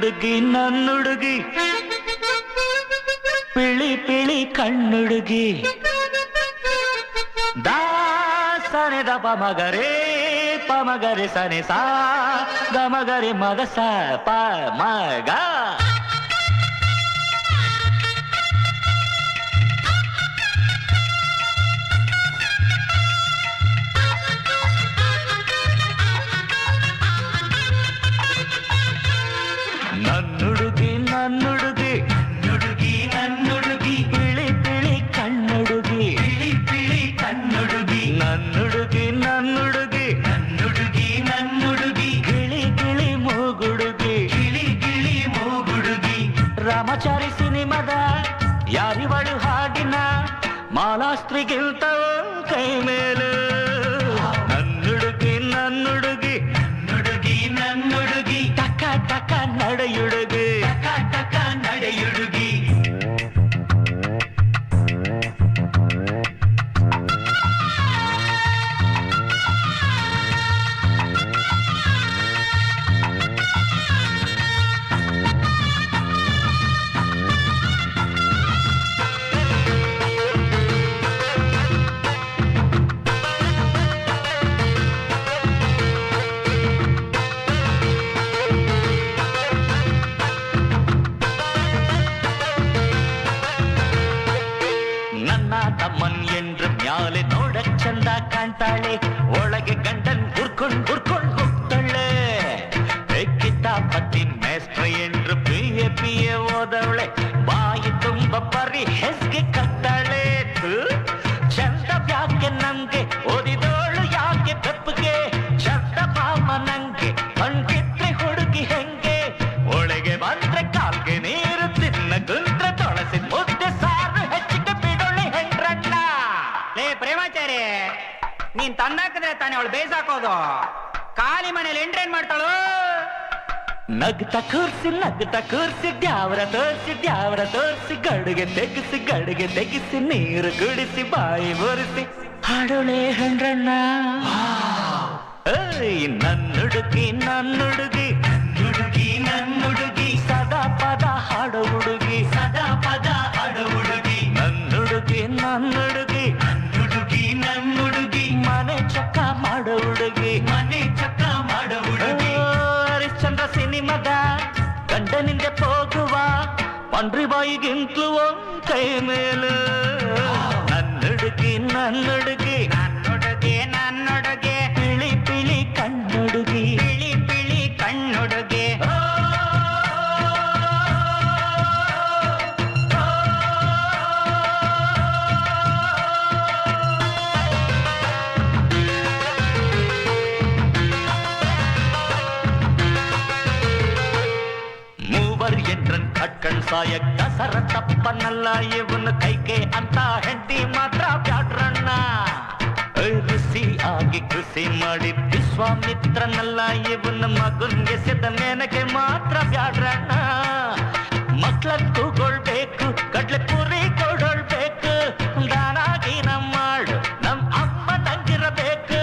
ನನ್ನುಡುಗಿ ಪಿಳಿ ಪಿಳಿ ಕಣ್ಣುಡುಗಿ ದಾಸನೆ the ಪಮಗರೆ ಸನೆ ಸಾ ಗಮಗರೆ ಮಗ ಸ ಪ ಮಗ ನನ್ನುಡುಗಿ ನನ್ನುಡುಗಿ ನುಡುಗಿ ನನ್ನುಡುಗಿ ಪಿಳಿ ಪಿಳಿ ಕಣ್ಣುಡುಗಿ ಪಿಳಿ ಪಿಳಿ ಕಣ್ಣುಡುಗಿ ನನ್ನುಡುಗಿ ನನ್ನುಡುಗಿ ನನ್ನುಡುಗಿ ನನ್ನುಡುಗಿ ಗಿಳಿ ಗಿಳಿ ಮೂಗುಡುಗಿ ಗಿಳಿ ಗಿಳಿ ಮೂಗುಡುಗಿ ರಾಮಚಾರಿ ಸಿನಿಮದ ಯಾರಿವಳು ಹಾಡಿನ ಮಾಲಾಸ್ತ್ರಿಗಿಂತ ಕೈ ಮೇಲೆ ನನ್ನುಡುಗಿ ನನ್ನುಡುಗಿ ನುಡುಗಿ ನನ್ನುಡುಗಿ ಟಕ ಟಕ ನಡೆಯುಡುಗಿ ಟಕ ಟಕ ನಡೆಯುಡುಗಿ ತಮ್ಮನ್ ಎಂದ್ರ ಮ್ಯಾಲೆ ನೋಡಕ್ ಚಂದ ಕಾಣ್ತಾಳೆ ಒಳಗೆ ಗಂಡನ್ ಗುರ್ಕೊಂಡ್ ಹೋಗ್ತಾಳೆ ಕಿತಾಪತಿ ಮೇಸ್ಟ್ರ ಎಂದ್ರು ಪಿಎ ಓದವಳೆ ಬಾಯಿ ತುಂಬ ಬರೀ ಹೆಸ್ಗೆ ಕತ್ತಾಳೆ ಚಂದ ಯಾಕೆ ನಮ್ಗೆ ಓದಿದೋಳು ಯಾಕೆ ಬೆಪ್ಪಗೆ ಚಂದ ಭಾಮ ನಂಗೆ ಕಂಡಿದ್ರೆ ಹುಡುಗಿ ಹೆಂಗೆ ಒಳಗೆ ಬಂದ್ರೆ ಕಾಲ್ಗೆ ನೀರು ತಿನ್ನ ಗುಂತ್ರ ತೊಳಸಿ ಮುದ್ದೆ ಸಾರು ಹೆಚ್ಚಿಗೆ ಬಿಡೋಳೆ ಹೆಂಡ್ರಣ್ಣ ಲೇ ಪ್ರೇಮಾಚಾರಿ, ನೀನ್ ತಂದಾಕಿದ್ರೆ ತಾನೇ ಅವಳು ಬೇಸಾಕೋದು. ಖಾಲಿ ಮನೇಲಿ ಎಂಟ್ರೇನ್ ಮಾಡ್ತಾಳು. ನಗ್ತ ಕೂರ್ಸಿ ದ್ಯಾವರ ತೋರ್ಸಿ ಗಡುಗೆ ತೆಗಿಸಿ ನೀರು ಕುಡಿಸಿ ಬಾಯಿ ಬರಿಸಿ ಹಾಡೋಳೆ ಹೆಂಡ್ರಣ್ಣ. ನನ್ನುಡುಗಿ ನುಡುಗಿ ನನ್ನುಡುಗಿ ಸದಾ ಪದ ಹಾಡು ಹುಡುಗಿ ಸದಾ ಪದ ಹಾಡು ಹುಡುಗಿ ನನ್ನುಡುಗಿ ನುಡುಗಿ ನನ್ನುಡುಗಿ ಮನೆ ಚಕ್ಕ ಮಾಡೋ ಹುಡುಗಿ ಮನೆ ಚಕ್ಕ ಮಾಡೋ ಹುಡುಗಿ ಹರಿಶ್ಚಂದ್ರ ಸಿನಿಮದ ಗಂಡನಿಂದ ಹೋಗುವ ಪಂಡ್ರಿ ಬಾಯಿಗಿಂತಲೂ ಕೈ ಮೇಲು ನನ್ನುಡುಗಿ ನನ್ನೊಡಗೆ ಪಿಳಿ ಪಿಳಿ ಕಣ್ಣುಡುಗಿ ಪಿಳಿ ಪಿಳಿ ಕಣ್ಣೊಡಗೆ ಮೂವರ್ ಎಂಟ್ರನ್ ಕಟ್ಕಣ್ ಸಾಯಕ್ ದಸರ ತಪ್ಪನಲ್ಲ ಇವನು ಕೈಗೆ ಅಂತ ಹೆಂಡತಿ ಮಾತ್ರ ಬ್ಯಾಡ್ರಣ್ಣ. ಋಷಿ ಆಗಿ ಕೃಷಿ ಮಾಡಿ ವಿಶ್ವಾಮಿತ್ರನಲ್ಲ ಇವನು ಮಗುನ್ ಎಸೆದ ಮೇನಗೆ ಮಾತ್ರ ಬ್ಯಾಡ್ರಣ್ಣ. ಮಕ್ಳನ್ ತೂಗೊಳ್ಬೇಕು ಕಡ್ಲೆ ಪೂರಿ ಕೊಡೊಳ್ಬೇಕು ದಾನಾಗಿ ನಮ್ಮಾಳು ನಮ್ ಅಮ್ಮ ನಂಗಿರಬೇಕು.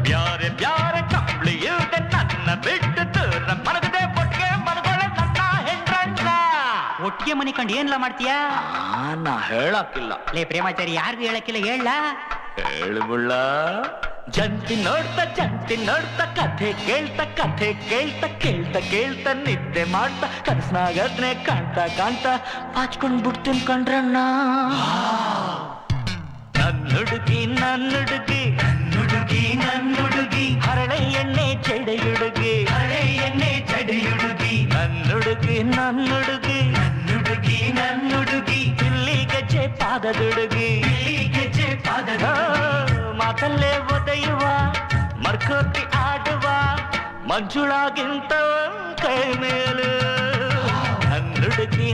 ಬ್ಯಾರೆ ಬ್ಯಾರೆ ಕಂಬ್ಳಿ ಇಲ್ದೆ ನನ್ನ ಬಿಟ್ಟು ದೂರ ಮನಗದೆ ಒಟ್ಟಿಗೆ ಮನಗೊಳ್ಳೆ ನನ್ನ ಹೆಂಡ್ರಣ್ಣ. ಒಟ್ಟಿಗೆ ಮನೆ ಕಂಡು ಏನ್ಲ ಮಾಡ್ತೀಯಾ? ನಾ ಹೇಳಕ್ಕಿಲ್ಲ. ಲೇ ಪ್ರೇಮಾಚಾರಿ, ಯಾರಿಗೂ ಹೇಳಕ್ಕಿಲ್ಲ, ಹೇಳ ಹೇಳುಬುಳ್ಳ. ಜಂತಿ ನೋಡ್ತಾ ಕಥೆ ಕೇಳ್ತಾ ನಿದ್ದೆ ಮಾಡ್ತಾ ಕನಸ್ನಾಗದ್ನೆ ಕಾಣ್ತಾ ಪಾಚ್ಕೊಂಡ್ ಬಿಡ್ತೀನಿ ಕಂಡ್ರಣ್ಣ. ನನ್ನುಡುಗಿ ನುಡುಗಿ ನನ್ನುಡುಗಿ ಹರಳೆ ಎಣ್ಣೆ ಜಡೆಯುಡುಗಿ ಜಡೆಯುಡುಗಿ ನನ್ನುಡುಗಿ ನುಡುಗಿ ನನ್ನುಡುಗಿ ಇಲ್ಲಿ ಗೆಜ್ಜೆ ಪಾದದುಡುಗಿ ಗೆಜ್ಜೆ ಪಾದದ ಮಾತಲ್ಲೇ ಒದೆಯುವ ಮರ್ಕೋತಿ ಆಡುವ ಮಂಜುಳಾಗಿಂತ ಕೈ ಮೇಲು ನನ್ನುಡುಗಿ